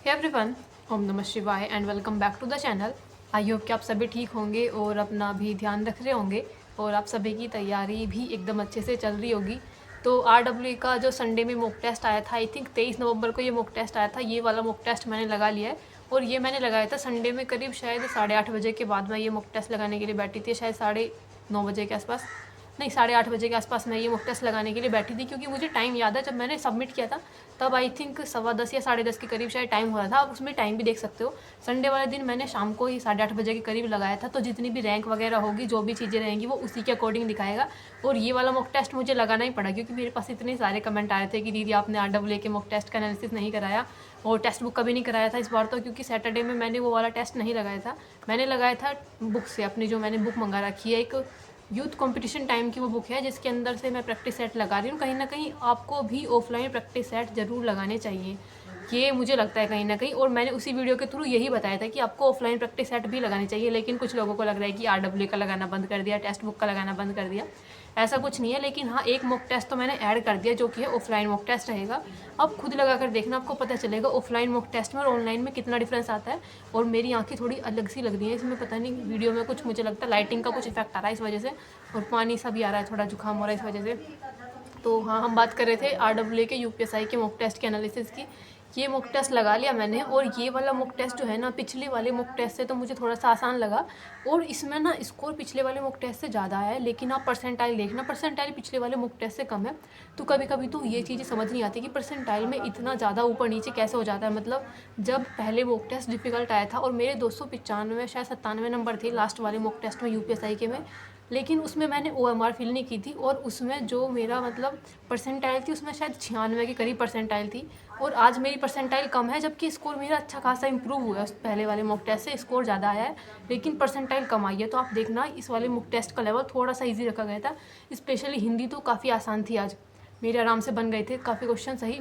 Hey everyone, ओम नमः शिवाय and welcome back to the channel. I hope कि आप सभी ठीक होंगे और अपना भी ध्यान रख रहे होंगे और आप सभी की तैयारी भी एकदम अच्छे से चल रही होगी। तो RWE का जो संडे में मॉक टेस्ट आया था, आई थिंक 23 नवंबर को ये मॉक टेस्ट आया था। ये वाला मॉक टेस्ट मैंने लगा लिया है और ये मैंने लगाया था संडे में करीब शायद 8:30 बजे के बाद मैं ये मॉक टेस्ट लगाने के लिए बैठी थी, शायद 9:30 बजे के आसपास, नहीं 8:30 बजे के आसपास मैं ये मॉक टेस्ट लगाने के लिए बैठी थी, क्योंकि मुझे टाइम याद है जब मैंने सबमिट किया था तब आई थिंक 10:15 या 10:30 के करीब शायद टाइम हो रहा था। आप उसमें टाइम भी देख सकते हो। संडे वाले दिन मैंने शाम को ही 8:30 बजे के करीब लगाया था, तो जितनी भी रैंक वगैरह होगी, जो भी चीज़ें रहेंगी वो उसी के अकॉर्डिंग दिखाएगा। और ये वाला मॉक टेस्ट मुझे लगाना ही पड़ा, क्योंकि मेरे पास इतने सारे कमेंट आ रहे थे कि दीदी आपने RWE के मॉक टेस्ट का एनालिसिस नहीं कराया और टेक्स्ट बुक का भी नहीं कराया था इस बार, तो क्योंकि सैटरडे में मैंने वो वाला टेस्ट नहीं लगाया था। मैंने लगाया था बुक से, अपनी जो मैंने बुक मंगा रखी है, एक यूथ कंपटीशन टाइम की वो बुक है, जिसके अंदर से मैं प्रैक्टिस सेट लगा रही हूँ। कहीं ना कहीं आपको भी ऑफलाइन प्रैक्टिस सेट ज़रूर लगाने चाहिए, ये मुझे लगता है कहीं ना कहीं। और मैंने उसी वीडियो के थ्रू यही बताया था कि आपको ऑफलाइन प्रैक्टिस सेट भी लगानी चाहिए, लेकिन कुछ लोगों को लग रहा है कि RWE का लगाना बंद कर दिया, टेक्स्ट बुक का लगाना बंद कर दिया। ऐसा कुछ नहीं है, लेकिन हाँ एक मॉक टेस्ट तो मैंने ऐड कर दिया, जो कि है ऑफलाइन मॉक टेस्ट रहेगा। अब खुद लगा कर देखना, आपको पता चलेगा ऑफलाइन मॉक टेस्ट में और ऑनलाइन में कितना डिफरेंस आता है। और मेरी आंखें थोड़ी अलग सी लग रही है इसमें, पता नहीं वीडियो में कुछ मुझे लगता है लाइटिंग का कुछ इफेक्ट आ रहा है इस वजह से, और पानी सा भी आ रहा है, थोड़ा जुकाम हो रहा है इस वजह से। तो हाँ, हम बात कर रहे थे RWE के UPSI के मॉक टेस्ट के एनालिसिस की। ये मॉक टेस्ट लगा लिया मैंने, और ये वाला मॉक टेस्ट जो है ना, पिछले वाले मॉक टेस्ट से तो मुझे थोड़ा सा आसान लगा, और इसमें ना स्कोर पिछले वाले मॉक टेस्ट से ज़्यादा है। लेकिन आप परसेंटाइल देखना, परसेंटाइल पिछले वाले मॉक टेस्ट से कम है। तो कभी कभी तो ये चीज़ें समझ नहीं आती कि परसेंटाइल में इतना ज़्यादा ऊपर नीचे कैसे हो जाता है। मतलब जब पहले मॉक टेस्ट डिफिकल्ट आया था और मेरे 295 शायद 97 नंबर थे लास्ट वाले मॉक टेस्ट में UPSI के में, लेकिन उसमें मैंने OMR फिल नहीं की थी, और उसमें जो मेरा मतलब परसेंटाइल थी उसमें शायद 96 के करीब परसेंटाइल थी। और आज मेरी परसेंटाइल कम है, जबकि स्कोर मेरा अच्छा खासा इंप्रूव हुआ है। उस पहले वाले मॉक टेस्ट से स्कोर ज़्यादा आया है, लेकिन परसेंटाइल कम आई है। तो आप देखना, इस वाले मॉक टेस्ट का लेवल थोड़ा सा ईजी रखा गया था। स्पेशली हिंदी तो काफ़ी आसान थी आज, मेरे आराम से बन गए थे काफ़ी क्वेश्चन सही।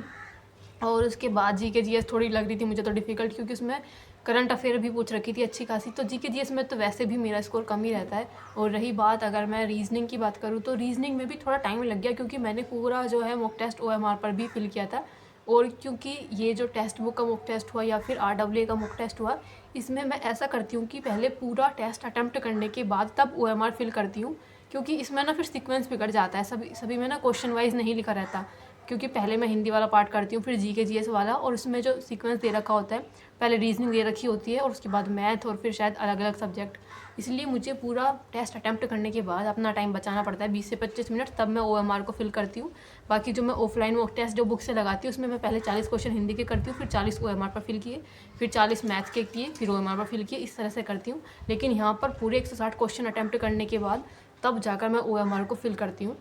और उसके बाद GK GS थोड़ी लग रही थी मुझे तो डिफ़िकल्ट, क्योंकि उसमें करंट अफेयर भी पूछ रखी थी अच्छी खासी। तो GK GS में तो वैसे भी मेरा स्कोर कम ही रहता है। और रही बात अगर मैं रीजनिंग की बात करूँ, तो रीजनिंग में भी थोड़ा टाइम लग गया, क्योंकि मैंने पूरा जो है मॉक टेस्ट OMR पर भी फिल किया था। और क्योंकि ये जो टेक्स्ट बुक का मॉक टेस्ट हुआ या फिर RWE का मॉक टेस्ट हुआ, इसमें मैं ऐसा करती हूँ कि पहले पूरा टेस्ट अटैम्प्ट करने के बाद तब OMR फिल करती हूँ, क्योंकि इसमें ना फिर सीक्वेंस बिगड़ जाता है। सभी में ना क्वेश्चन वाइज नहीं लिखा रहता, क्योंकि पहले मैं हिंदी वाला पार्ट करती हूँ, फिर GK GS वाला, और उसमें जो सीक्वेंस दे रखा होता है, पहले रीजनिंग दे रखी होती है और उसके बाद मैथ, और फिर शायद अलग अलग सब्जेक्ट। इसलिए मुझे पूरा टेस्ट अटैम्प्ट करने के बाद अपना टाइम बचाना पड़ता है 20 से 25 मिनट, तब मैं OMR को फिल करती हूँ। बाकी जो मैं ऑफलाइन मॉक टेस्ट जो बुक से लगाती हूँ, उसमें मैं पहले 40 क्वेश्चन हिंदी के करती हूँ, फिर 40 OMR पर फिल किए, फिर 40 मैथ के किए, फिर OMR पर फिल किए, इस तरह से करती हूँ। लेकिन यहाँ पर पूरे 160 क्वेश्चन अटैम्प्ट करने के बाद तब जाकर मैं OMR को फिल करती हूँ।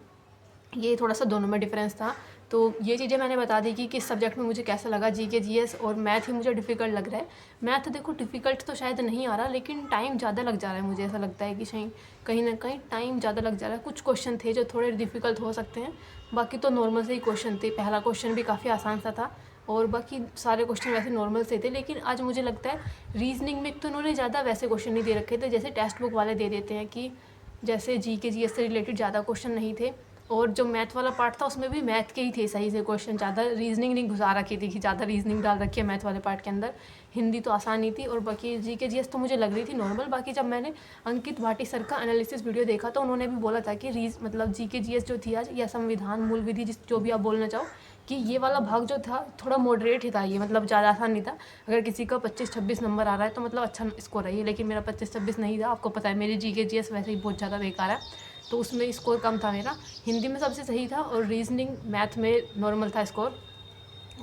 ये थोड़ा सा दोनों में डिफरेंस था। तो ये चीज़ें मैंने बता दी कि किस सब्जेक्ट में मुझे कैसा लगा। GK GS और मैथ ही मुझे डिफ़िकल्ट लग रहा है। मैथ देखो डिफ़िकल्ट तो शायद नहीं आ रहा, लेकिन टाइम ज़्यादा लग जा रहा है। मुझे ऐसा लगता है कि शायद कहीं ना कहीं टाइम ज़्यादा लग जा रहा है। कुछ क्वेश्चन थे जो थोड़े डिफ़िकल्ट हो सकते हैं, बाकी तो नॉर्मल से ही क्वेश्चन थे। पहला क्वेश्चन भी काफ़ी आसान सा था और बाकी सारे क्वेश्चन वैसे नॉर्मल से थे। लेकिन आज मुझे लगता है रीजनिंग में तो उन्होंने ज़्यादा वैसे क्वेश्चन नहीं दे रखे थे जैसे टेक्स्ट बुक वाले दे देते हैं, कि जैसे GK GS से रिलेटेड ज़्यादा क्वेश्चन नहीं थे। और जो मैथ वाला पार्ट था उसमें भी मैथ के ही थे सही से क्वेश्चन, ज़्यादा रीजनिंग नहीं घुसा रखी थी कि ज़्यादा रीजनिंग डाल रखी है मैथ वाले पार्ट के अंदर। हिंदी तो आसान ही थी, और बाकी GK GS तो मुझे लग रही थी नॉर्मल। बाकी जब मैंने अंकित भाटी सर का एनालिसिस वीडियो देखा, तो उन्होंने भी बोला था कि मतलब GK GS जो थी आज, या संविधान मूल विधि, जो भी आप बोलना चाहो, कि ये वाला भाग जो था थोड़ा मॉडरेट ही था। ये मतलब ज़्यादा आसान नहीं था। अगर किसी का 25-26 नंबर आ रहा है तो मतलब अच्छा स्कोर है ये, लेकिन मेरा 25-26 नहीं था। आपको पता है मेरी GK GS वैसे ही बहुत ज़्यादा बेकार है, तो उसमें स्कोर कम था मेरा। हिंदी में सबसे सही था, और रीजनिंग मैथ में नॉर्मल था स्कोर,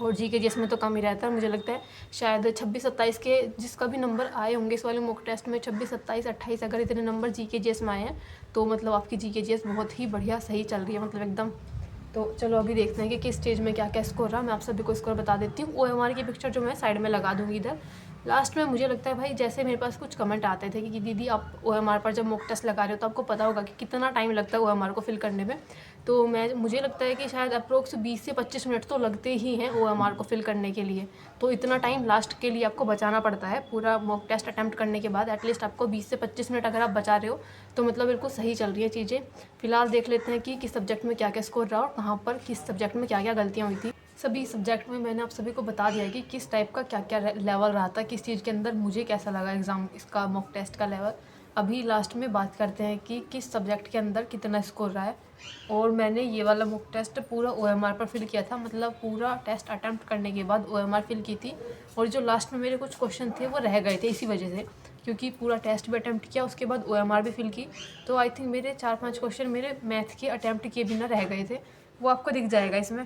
और GK GS में तो कम ही रहता है। मुझे लगता है शायद 26-27 के जिसका भी नंबर आए होंगे इस वाले मॉक टेस्ट में, 26-27-28 अगर इतने नंबर GK GS में आए हैं, तो मतलब आपकी GK GS बहुत ही बढ़िया सही चल रही है, मतलब एकदम। तो चलो अभी देखते हैं कि किस स्टेज में क्या क्या स्कोर रहा। मैं आप सभी को स्कोर बता देती हूँ। OMR की पिक्चर जो मैं साइड में लगा दूँगी इधर लास्ट में। मुझे लगता है भाई, जैसे मेरे पास कुछ कमेंट आते थे कि दीदी आप OMR पर जब मॉक टेस्ट लगा रहे हो तो आपको पता होगा कि कितना टाइम लगता है OMR को फिल करने में। तो मुझे लगता है कि शायद अप्रोक्स 20 से 25 मिनट तो लगते ही हैं OMR को फिल करने के लिए। तो इतना टाइम लास्ट के लिए आपको बचाना पड़ता है। पूरा मॉक टेस्ट अटैम्प्ट करने के बाद एटलीस्ट आपको 20 से 25 मिनट अगर आप बचा रहे हो, तो मतलब बिल्कुल सही चल रही है चीज़ें। फिलहाल देख लेते हैं कि किस सब्जेक्ट में क्या क्या स्कोर रहा और कहाँ पर किस सब्जेक्ट में क्या क्या गलतियाँ हुई थी। सभी सब्जेक्ट में मैंने आप सभी को बता दिया कि किस टाइप का क्या क्या लेवल रहा था, किस चीज़ के अंदर मुझे कैसा लगा एग्ज़ाम इसका मॉक टेस्ट का लेवल। अभी लास्ट में बात करते हैं कि किस सब्जेक्ट के अंदर कितना स्कोर रहा है। और मैंने ये वाला मॉक टेस्ट पूरा OMR पर फिल किया था, मतलब पूरा टेस्ट अटैम्प्ट करने के बाद OMR फिल की थी। और जो लास्ट में मेरे कुछ क्वेश्चन थे वो रह गए थे इसी वजह से, क्योंकि पूरा टेस्ट भी अटैम्प्ट किया उसके बाद OMR भी फिल की। तो आई थिंक मेरे 4-5 क्वेश्चन मेरे मैथ के अटैम्प्ट किए बिना रह गए थे, वो आपको दिख जाएगा इसमें।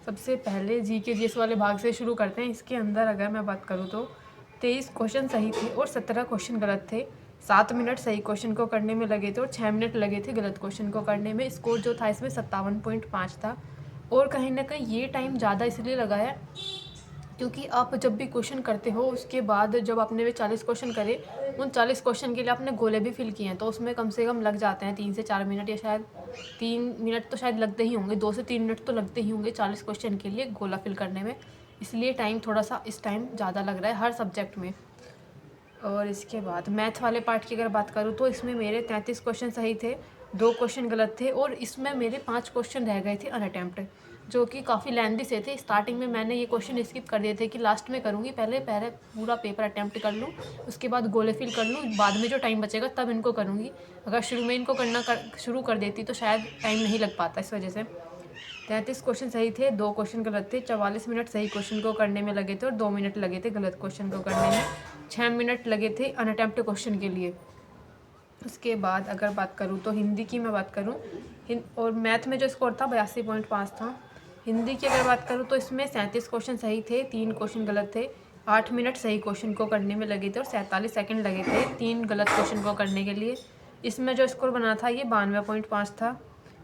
सबसे पहले GK GS वाले भाग से शुरू करते हैं। इसके अंदर अगर मैं बात करूँ तो 23 क्वेश्चन सही थे और 17 क्वेश्चन गलत थे। 7 मिनट सही क्वेश्चन को करने में लगे थे और 6 मिनट लगे थे गलत क्वेश्चन को करने में। स्कोर जो था इसमें 57.5 था। और कहीं ना कहीं ये टाइम ज़्यादा इसलिए लगा है क्योंकि आप जब भी क्वेश्चन करते हो उसके बाद जब आपने वे 40 क्वेश्चन करे, उन 40 क्वेश्चन के लिए आपने गोले भी फिल किए हैं, तो उसमें कम से कम लग जाते हैं 3 से 4 मिनट, या शायद 3 मिनट तो शायद लगते ही होंगे, 2 से 3 मिनट तो लगते ही होंगे 40 क्वेश्चन के लिए गोला फिल करने में। इसलिए टाइम थोड़ा सा इस टाइम ज़्यादा लग रहा है हर सब्जेक्ट में। और इसके बाद मैथ वाले पार्ट की अगर बात करूँ तो इसमें मेरे 33 क्वेश्चन सही थे, 2 क्वेश्चन गलत थे और इसमें मेरे 5 क्वेश्चन रह गए थे अनअटेम्प्ट, जो कि काफ़ी लेंथी से थे। स्टार्टिंग में मैंने ये क्वेश्चन स्किप कर दिए थे कि लास्ट में करूँगी, पहले पहले पूरा पेपर अटैम्प्ट कर लूँ, उसके बाद गोले फिल कर लूँ, बाद में जो टाइम बचेगा तब इनको करूँगी। अगर शुरू में इनको शुरू कर देती तो शायद टाइम नहीं लग पाता, इस वजह से। 33 क्वेश्चन सही थे, 2 क्वेश्चन गलत थे। 44 मिनट सही क्वेश्चन को करने में लगे थे और 2 मिनट लगे थे गलत क्वेश्चन को करने में। 6 मिनट लगे थे अनअटेम्प्ट क्वेश्चन के लिए। उसके बाद अगर बात करूँ तो हिंदी की मैं बात करूँ, और मैथ में जो स्कोर था 82.5 था। हिंदी की अगर बात करूँ तो इसमें 37 क्वेश्चन सही थे, 3 क्वेश्चन गलत थे। 8 मिनट सही क्वेश्चन को करने में लगे थे और 47 सेकंड लगे थे 3 गलत क्वेश्चन को करने के लिए। इसमें जो स्कोर बना था ये 92.5 था।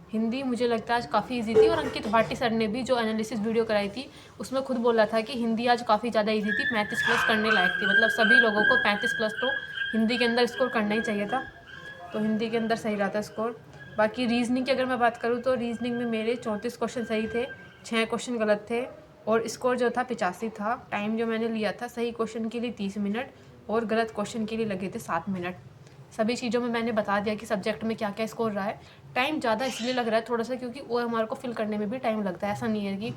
हिंदी मुझे लगता है आज काफ़ी इजी थी, और अंकित भाटी सर ने भी जो एनालिसिस वीडियो कराई थी उसमें खुद बोला था कि हिंदी आज काफ़ी ज़्यादा इजी थी, 35 प्लस करने लायक थी, मतलब सभी लोगों को 35 प्लस तो हिंदी के अंदर स्कोर करना ही चाहिए था। तो हिंदी के अंदर सही रहा था स्कोर। बाकी रीजनिंग की अगर मैं बात करूँ तो रीजनिंग में मेरे 34 क्वेश्चन सही थे, 6 क्वेश्चन गलत थे और स्कोर जो था 85 था। टाइम जो मैंने लिया था सही क्वेश्चन के लिए 30 मिनट और गलत क्वेश्चन के लिए लगे थे 7 मिनट। सभी चीज़ों में मैंने बता दिया कि सब्जेक्ट में क्या क्या स्कोर रहा है। टाइम ज़्यादा इसलिए लग रहा है थोड़ा सा क्योंकि OMR को फिल करने में भी टाइम लगता है। ऐसा नहीं है कि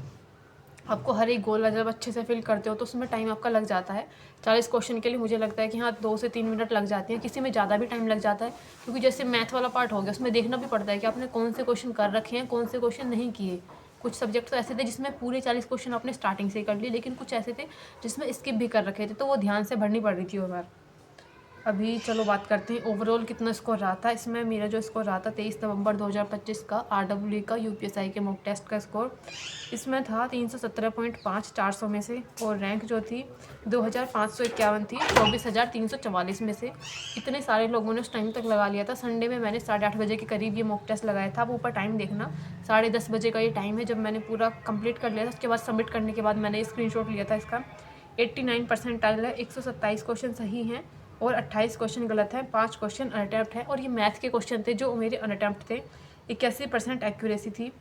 आपको हर एक गोला जब अच्छे से फिल करते हो तो उसमें टाइम आपका लग जाता है। 40 क्वेश्चन के लिए मुझे लगता है कि हाँ 2 से 3 मिनट लग जाती हैं, किसी में ज़्यादा भी टाइम लग जाता है, क्योंकि जैसे मैथ वाला पार्ट हो गया उसमें देखना भी पड़ता है कि आपने कौन से क्वेश्चन कर रखे हैं, कौन से क्वेश्चन नहीं किए। कुछ सब्जेक्ट तो ऐसे थे जिसमें पूरे 40 क्वेश्चन आपने स्टार्टिंग से ही कर लिए, लेकिन कुछ ऐसे थे जिसमें स्किप भी कर रखे थे, तो वो ध्यान से भरनी पड़ रही थी OMR। अभी चलो बात करते हैं ओवरऑल कितना स्कोर रहा था। इसमें मेरा जो स्कोर रहा था 23 नवंबर 2025 का RWE का UPSI के मॉक टेस्ट का स्कोर, इसमें था 317.5 400 में से, और रैंक जो थी 2551 थी 24,344 में से। इतने सारे लोगों ने उस टाइम तक लगा लिया था। संडे में मैंने 8:30 बजे के करीब ये मॉक टेस्ट लगाया था। वो ऊपर टाइम देखना 10:30 बजे का ये टाइम है जब मैंने पूरा कंप्लीट कर लिया था। उसके बाद सबमिट करने के बाद मैंने स्क्रीनशॉट लिया था इसका। 89 परसेंटाइल है, 127 क्वेश्चन सही हैं और 28 क्वेश्चन गलत हैं, 5 क्वेश्चन अनअटेम्प्ट हैं, और ये मैथ के क्वेश्चन थे जो मेरे अनअटेम्प्ट थे। 81% एक्यूरेसी थी।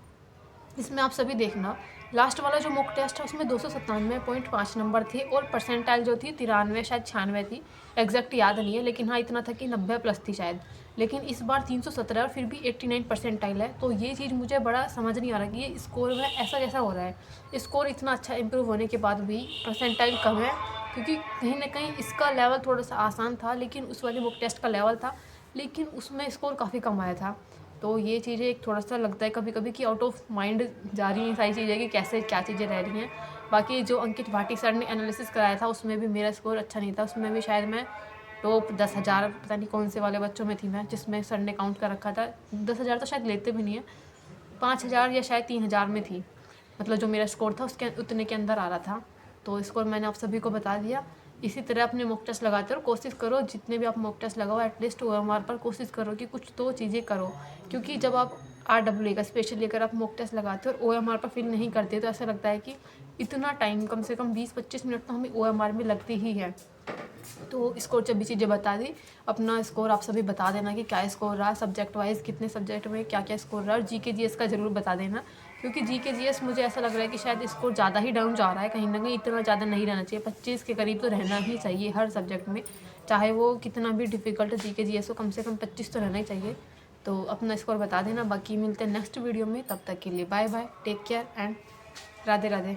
इसमें आप सभी देखना लास्ट वाला जो मॉक टेस्ट है उसमें 297.5 नंबर थे और परसेंटाइल जो थी 93 शायद 96 थी, एग्जैक्ट याद नहीं है, लेकिन हाँ इतना था कि 90 प्लस थी शायद। लेकिन इस बार 317 और फिर भी 89 परसेंटाइल है, तो ये चीज़ मुझे बड़ा समझ नहीं आ रहा कि ये स्कोर में ऐसा कैसा हो रहा है। स्कोर इतना अच्छा इंप्रूव होने के बाद भी परसेंटाइल कम है, क्योंकि कहीं ना कहीं इसका लेवल थोड़ा सा आसान था, लेकिन उस वाले मॉक टेस्ट का लेवल था लेकिन उसमें स्कोर काफ़ी कम आया था। तो ये चीज़ें एक थोड़ा सा लगता है कभी कभी कि आउट ऑफ माइंड जा रही हैं सारी चीज़ें कि कैसे क्या चीज़ें रह रही हैं। बाकी जो अंकित भाटी सर ने एनालिसिस कराया था उसमें भी मेरा स्कोर अच्छा नहीं था, उसमें भी शायद मैं टॉप 10,000 पता नहीं कौन से वाले बच्चों में थी मैं, जिसमें सर ने काउंट कर रखा था। 10,000 तो शायद लेते भी नहीं है, 5,000 या शायद 3,000 में थी, मतलब जो मेरा स्कोर था उसके उतने के अंदर आ रहा था। तो स्कोर मैंने आप सभी को बता दिया। इसी तरह अपने मॉक टेस्ट लगाते रहो, कोशिश करो जितने भी आप मॉक टेस्ट लगाओ एटलीस्ट OMR पर कोशिश करो कि कुछ तो चीज़ें करो, क्योंकि जब आप RWE का स्पेशली अगर आप मॉक टेस्ट लगाते हो और OMR पर फिल नहीं करते तो ऐसा लगता है कि इतना टाइम कम से कम 20-25 मिनट तो हमें OMR में लगती ही है। तो स्कोर जब भी चीज़ें बता दी, अपना स्कोर आप सभी बता देना कि क्या स्कोर रहा, सब्जेक्ट वाइज कितने सब्जेक्ट में क्या क्या स्कोर रहा, और GK GS का ज़रूर बता देना, क्योंकि GK GS मुझे ऐसा लग रहा है कि शायद स्कोर ज़्यादा ही डाउन जा रहा है, कहीं ना कहीं इतना ज़्यादा नहीं रहना चाहिए। 25 के करीब तो रहना ही चाहिए हर सब्जेक्ट में, चाहे वो कितना भी डिफ़िकल्ट GK GS हो, कम से कम 25 तो रहना ही चाहिए। तो अपना स्कोर बता देना। बाकी मिलते हैं नेक्स्ट वीडियो में, तब तक के लिए bye bye, take care and Radhe Radhe.